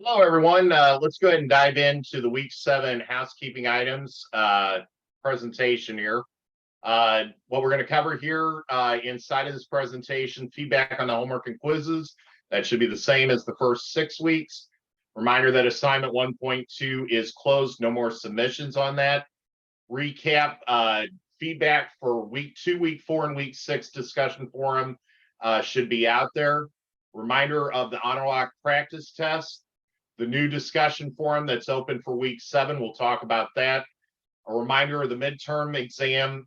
Hello, everyone. Let's go ahead and dive into the Week 7 housekeeping items presentation here. What we're going to cover here inside of this presentation, feedback on the homework and quizzes. That should be the same as the first 6 weeks. Reminder that assignment 1.2 is closed. No more submissions on that. Recap, feedback for week 2, week 4, and week 6 discussion forum should be out there. Reminder of the honor lock practice test. The new discussion forum that's open for week 7. We'll talk about that. A reminder of the midterm exam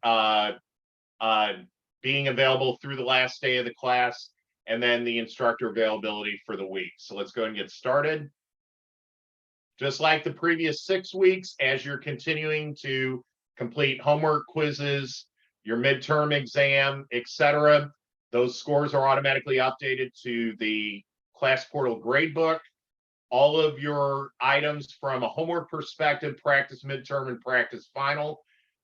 being available through the last day of the class, and then the instructor availability for the week. So let's go ahead and get started. Just like the previous 6 weeks, as you're continuing to complete homework, quizzes, your midterm exam, etc., those scores are automatically updated to the class portal gradebook. All of your items from a homework perspective, practice midterm and practice final,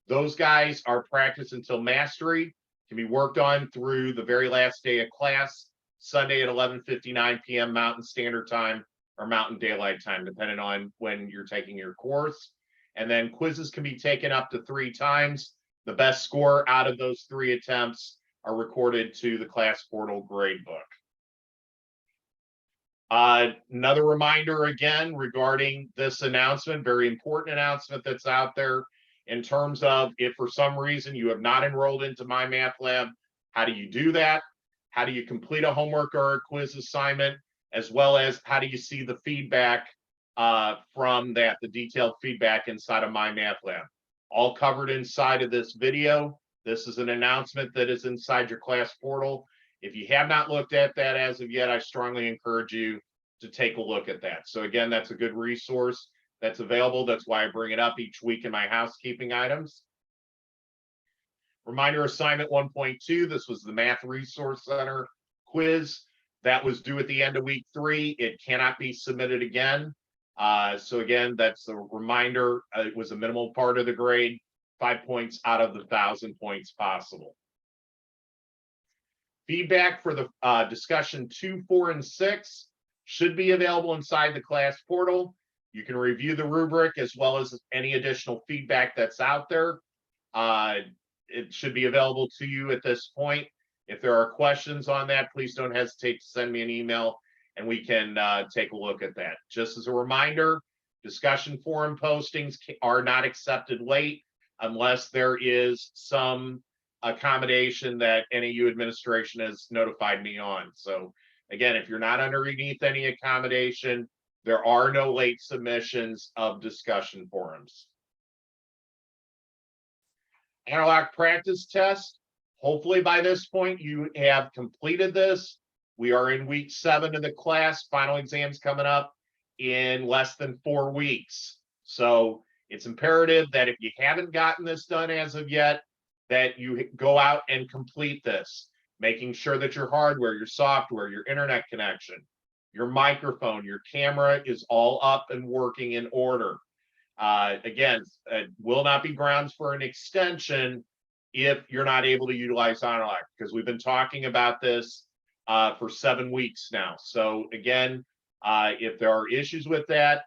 those guys are practice until mastery, can be worked on through the very last day of class, Sunday at 11:59 p.m. Mountain Standard Time or Mountain Daylight Time, depending on when you're taking your course. And then quizzes can be taken up to 3 times. The best score out of those 3 attempts are recorded to the class portal gradebook. Another reminder again regarding this announcement, very important announcement that's out there in terms of if for some reason you have not enrolled into My Math Lab, how do you do that? How do you complete a homework or a quiz assignment? As well as how do you see the feedback from that, the detailed feedback inside of My Math Lab? All covered inside of this video. This is an announcement that is inside your class portal. If you have not looked at that as of yet, I strongly encourage you to take a look at that. So again, that's a good resource that's available. That's why I bring it up each week in my housekeeping items. Reminder, assignment 1.2, this was the Math Resource Center quiz. That was due at the end of week 3. It cannot be submitted again. So again, that's a reminder. It was a minimal part of the grade, 5 points out of the 1,000 points possible. Feedback for the discussion 2, 4, and 6 should be available inside the class portal. You can review the rubric as well as any additional feedback that's out there. It should be available to you at this point. If there are questions on that, please don't hesitate to send me an email and we can take a look at that. Just as a reminder, discussion forum postings are not accepted late unless there is some accommodation that NAU administration has notified me on. So again, if you're not underneath any accommodation, there are no late submissions of discussion forums. Honor lock practice test. Hopefully by this point you have completed this. We are in week 7 of the class. Final exams coming up in less than 4 weeks. So it's imperative that if you haven't gotten this done as of yet, that you go out and complete this, making sure that your hardware, your software, your internet connection, your microphone, your camera is all up and working in order. Again, it will not be grounds for an extension if you're not able to utilize honor lock, because we've been talking about this for 7 weeks now. So again, if there are issues with that,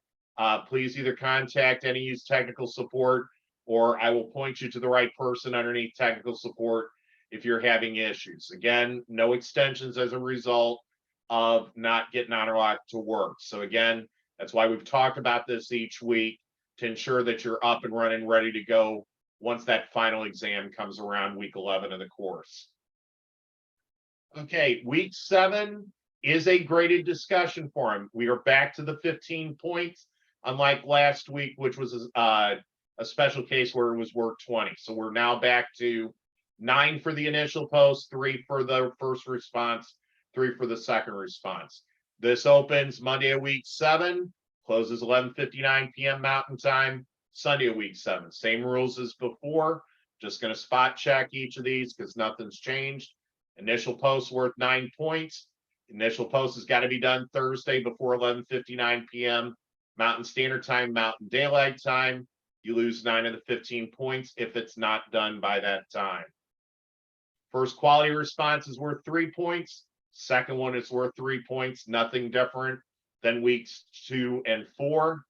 please either contact NAU's technical support, or I will point you to the right person underneath technical support if you're having issues. Again, no extensions as a result of not getting honor lock to work. So again, that's why we've talked about this each week, to ensure that you're up and running, ready to go once that final exam comes around, week 11 of the course. Okay, week 7 is a graded discussion forum. We are back to the 15 points, unlike last week, which was a special case where it was work 20. So we're now back to 9 for the initial post, 3 for the first response, 3 for the second response. This opens Monday of week 7, closes 11:59 p.m. Mountain Time, Sunday of week 7. Same rules as before. Just going to spot check each of these because nothing's changed. Initial post worth 9 points. Initial post has got to be done Thursday before 11:59 p.m. Mountain Standard Time, Mountain Daylight Time. You lose 9 of the 15 points if it's not done by that time. First quality response is worth 3 points. Second one is worth 3 points. Nothing different Then weeks 2 and 4.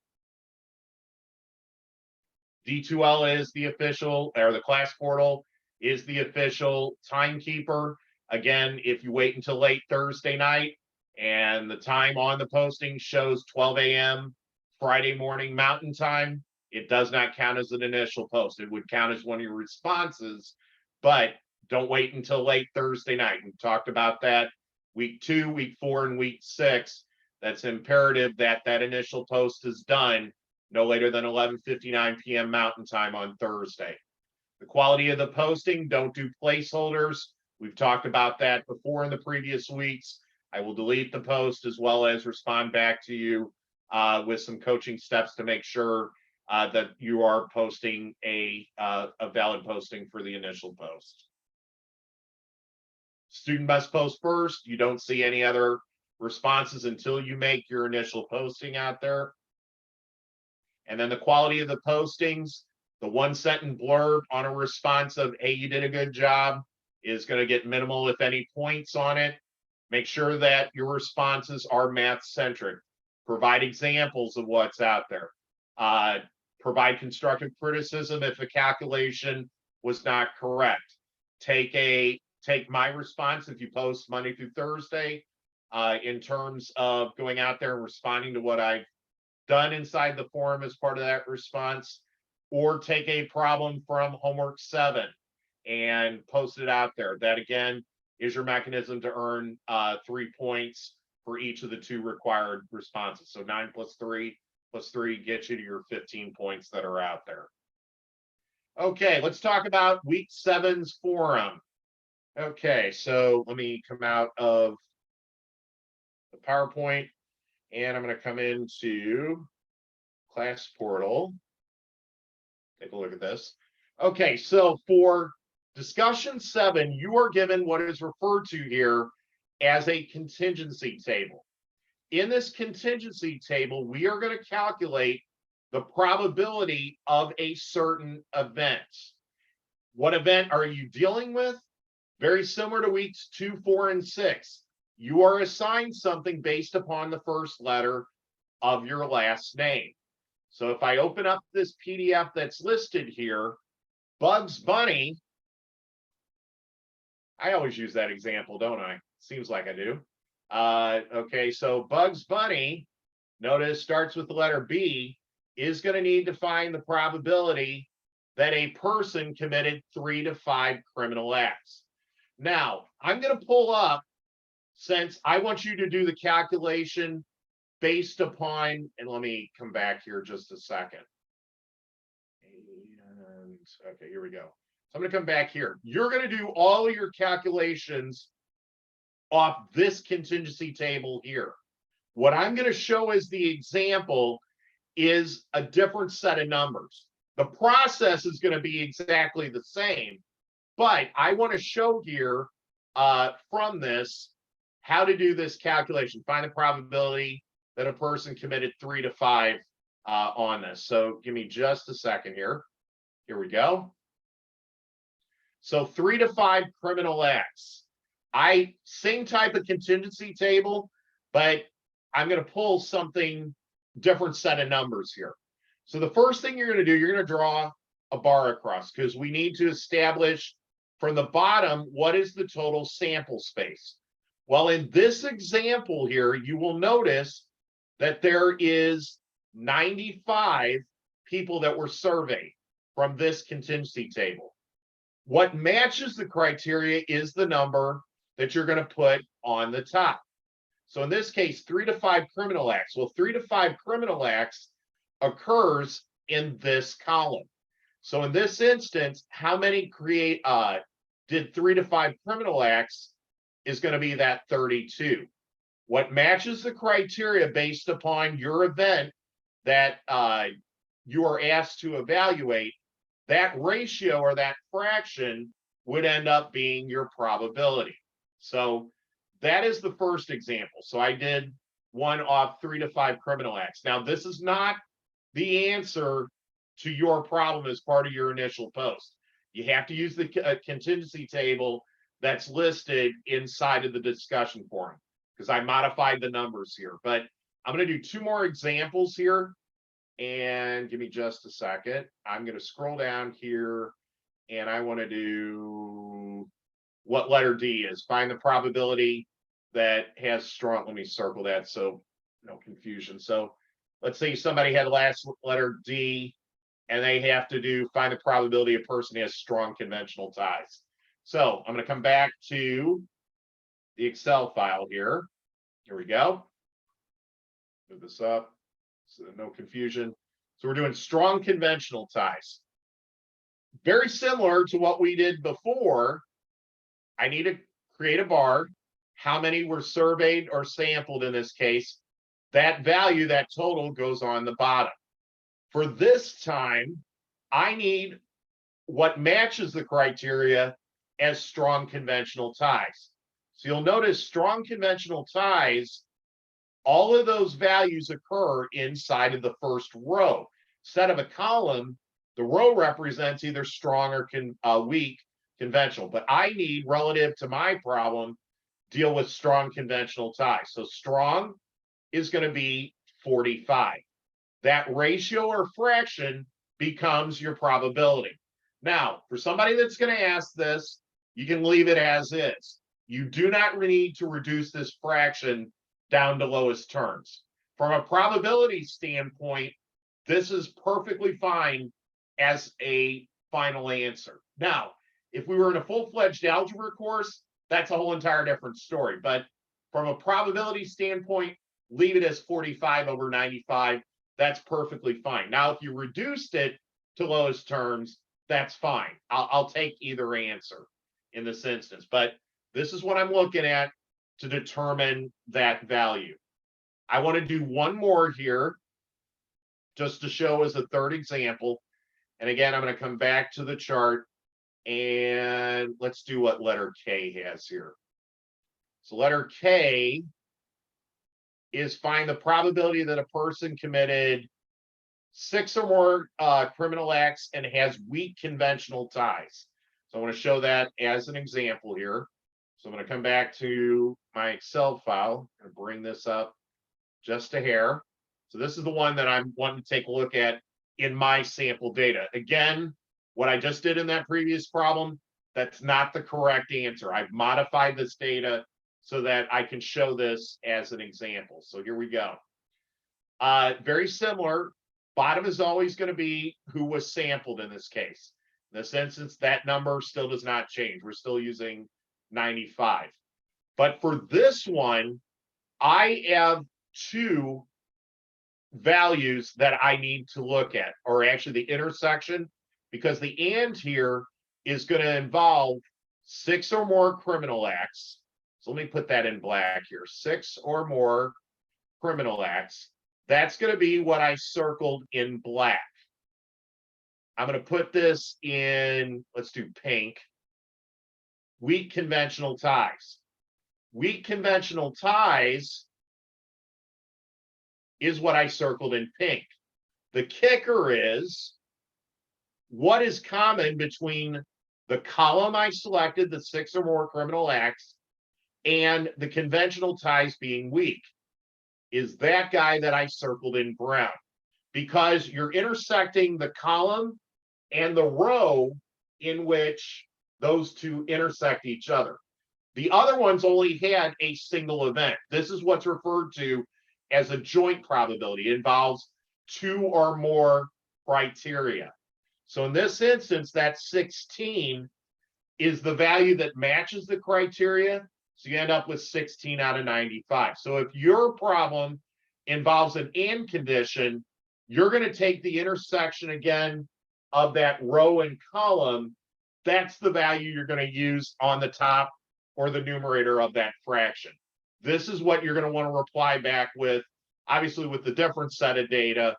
D2L is the official, or the class portal is the official timekeeper. Again, if you wait until late Thursday night and the time on the posting shows 12 a.m. Friday morning Mountain Time, it does not count as an initial post. It would count as one of your responses, but don't wait until late Thursday night. We talked about that week 2, week 4, and week 6. That's imperative that that initial post is done no later than 11:59 p.m. Mountain Time on Thursday. The quality of the posting, don't do placeholders. We've talked about that before in the previous weeks. I will delete the post as well as respond back to you with some coaching steps to make sure that you are posting a valid posting for the initial post. Student must post first. You don't see any other responses until you make your initial posting out there. And then the quality of the postings, the 1-sentence blurb on a response of, hey, you did a good job, is going to get minimal, if any, points on it. Make sure that your responses are math-centric. Provide examples of what's out there. Provide constructive criticism if a calculation was not correct. Take my response if you post Monday through Thursday in terms of going out there and responding to what I've done inside the forum as part of that response, or take a problem from homework 7 and post it out there. That again is your mechanism to earn 3 points for each of the 2 required responses. So 9 plus 3 gets you to your 15 points that are out there. Okay, let's talk about week 7's forum. Okay, so let me come out of the PowerPoint and I'm going to come into class portal. Take a look at this. Okay, so for discussion 7, you are given what is referred to here as a contingency table. In this contingency table, we are going to calculate the probability of a certain event. What event are you dealing with? Very similar to weeks 2, 4, and 6. You are assigned something based upon the first letter of your last name. So if I open up this PDF that's listed here, Bugs Bunny, I always use that example, don't I? Seems like I do. Okay, so Bugs Bunny, notice starts with the letter B, is going to need to find the probability that a person committed 3 to 5 criminal acts. Now, I'm going to pull up, since I want you to do the calculation based upon, and let me come back here just a second. And okay, here we go. So I'm going to come back here. You're going to do all of your calculations off this contingency table here. What I'm going to show as the example is a different set of numbers. The process is going to be exactly the same, but I want to show here from this how to do this calculation. Find the probability that a person committed 3 to 5 on this. So give me just a second here. Here we go. So 3 to 5 criminal acts. Same type of contingency table, but I'm going to pull something different set of numbers here. So the first thing you're going to do, you're going to draw a bar across, because we need to establish from the bottom what is the total sample space. Well, in this example here, you will notice that there is 95 people that were surveyed from this contingency table. What matches the criteria is the number that you're going to put on the top. So in this case, 3 to 5 criminal acts. Well, 3 to 5 criminal acts occurs in this column. So in this instance, how many did 3 to 5 criminal acts is going to be that 32. What matches the criteria based upon your event that you are asked to evaluate, that ratio or that fraction would end up being your probability. So that is the first example. So I did one off 3 to 5 criminal acts. Now, this is not the answer to your problem as part of your initial post. You have to use the contingency table that's listed inside of the discussion forum, because I modified the numbers here. But I'm going to do two more examples here, and give me just a second. I'm going to scroll down here, and I want to do what letter D is. Find the probability that has strong, let me circle that so no confusion. So let's say somebody had the last letter D, and they have to find the probability a person has strong conventional ties. So I'm going to come back to the Excel file here. Here we go. Move this up so no confusion. So we're doing strong conventional ties. Very similar to what we did before. I need to create a bar. How many were surveyed or sampled in this case? That value, that total, goes on the bottom. For this time, I need what matches the criteria as strong conventional ties. So you'll notice strong conventional ties, all of those values occur inside of the first row. Instead of a column, the row represents either strong or weak conventional. But I need, relative to my problem, deal with strong conventional ties. So strong is going to be 45. That ratio or fraction becomes your probability. Now, for somebody that's going to ask this, you can leave it as is. You do not need to reduce this fraction down to lowest terms. From a probability standpoint, this is perfectly fine as a final answer. Now, if we were in a full-fledged algebra course, that's a whole entire different story. But from a probability standpoint, leave it as 45 over 95. That's perfectly fine. Now, if you reduced it to lowest terms, that's fine. I'll take either answer in this instance. But this is what I'm looking at to determine that value. I want to do one more here just to show as a third example. And again, I'm going to come back to the chart, and let's do what letter K has here. So letter K is find the probability that a person committed 6 or more criminal acts and has weak conventional ties. So I want to show that as an example here. So I'm going to come back to my Excel file and bring this up just a hair. So this is the one that I'm wanting to take a look at in my sample data. Again, what I just did in that previous problem, that's not the correct answer. I've modified this data so that I can show this as an example. So here we go. Very similar. Bottom is always going to be who was sampled in this case. In this instance, that number still does not change. We're still using 95. But for this one, I have two values that I need to look at, or actually the intersection, because the and here is going to involve 6 or more criminal acts. So let me put that in black here. 6 or more criminal acts. That's going to be what I circled in black. I'm going to put this in, let's do pink. Weak conventional ties. Weak conventional ties is what I circled in pink. The kicker is what is common between the column I selected, the 6 or more criminal acts, and the conventional ties being weak, is that guy that I circled in brown, because you're intersecting the column and the row in which those two intersect each other. The other ones only had a single event. This is what's referred to as a joint probability. It involves 2 or more criteria. So in this instance, that 16 is the value that matches the criteria. So you end up with 16 out of 95. So if your problem involves an and condition, you're going to take the intersection again of that row and column. That's the value you're going to use on the top or the numerator of that fraction. This is what you're going to want to reply back with, obviously with the different set of data,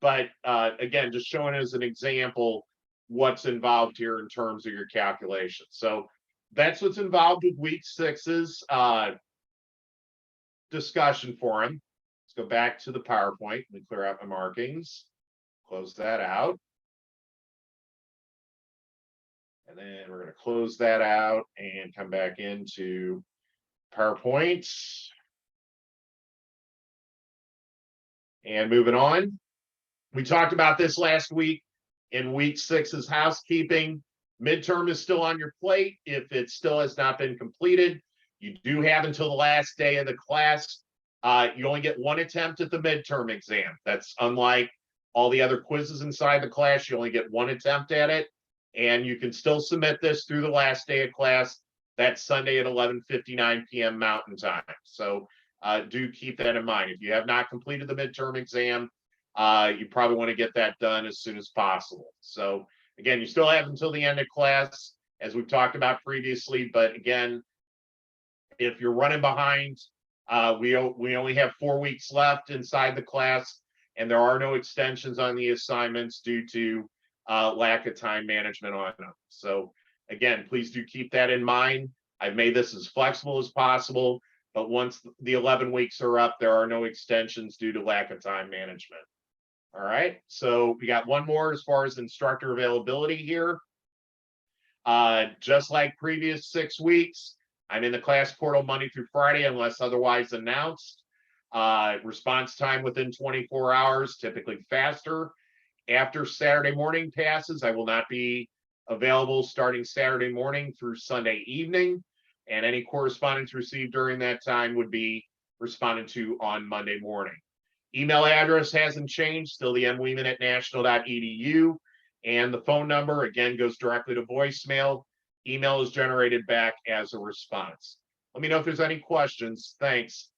but again, just showing as an example what's involved here in terms of your calculation. So that's what's involved with week 6's discussion forum. Let's go back to the PowerPoint. Let me clear out my markings, close that out. And then we're going to close that out and come back into PowerPoint. And moving on, we talked about this last week in week 6's housekeeping. Midterm is still on your plate. If it still has not been completed, you do have until the last day of the class. You only get one attempt at the midterm exam. That's unlike all the other quizzes inside the class. You only get one attempt at it, and you can still submit this through the last day of class. That's Sunday at 11:59 p.m. Mountain Time. So do keep that in mind. If you have not completed the midterm exam, you probably want to get that done as soon as possible. So again, you still have until the end of class, as we've talked about previously. But again, if you're running behind, we only have 4 weeks left inside the class, and there are no extensions on the assignments due to lack of time management on them. So again, please do keep that in mind. I've made this as flexible as possible, but once the 11 weeks are up, there are no extensions due to lack of time management. All right, so we got one more as far as instructor availability here. Just like previous 6 weeks, I'm in the class portal Monday through Friday unless otherwise announced. Response time within 24 hours, typically faster. After Saturday morning passes, I will not be available starting Saturday morning through Sunday evening, and any correspondence received during that time would be responded to on Monday morning. Email address hasn't changed, still the mweeman@national.edu, and the phone number again goes directly to voicemail. Email is generated back as a response. Let me know if there's any questions. Thanks.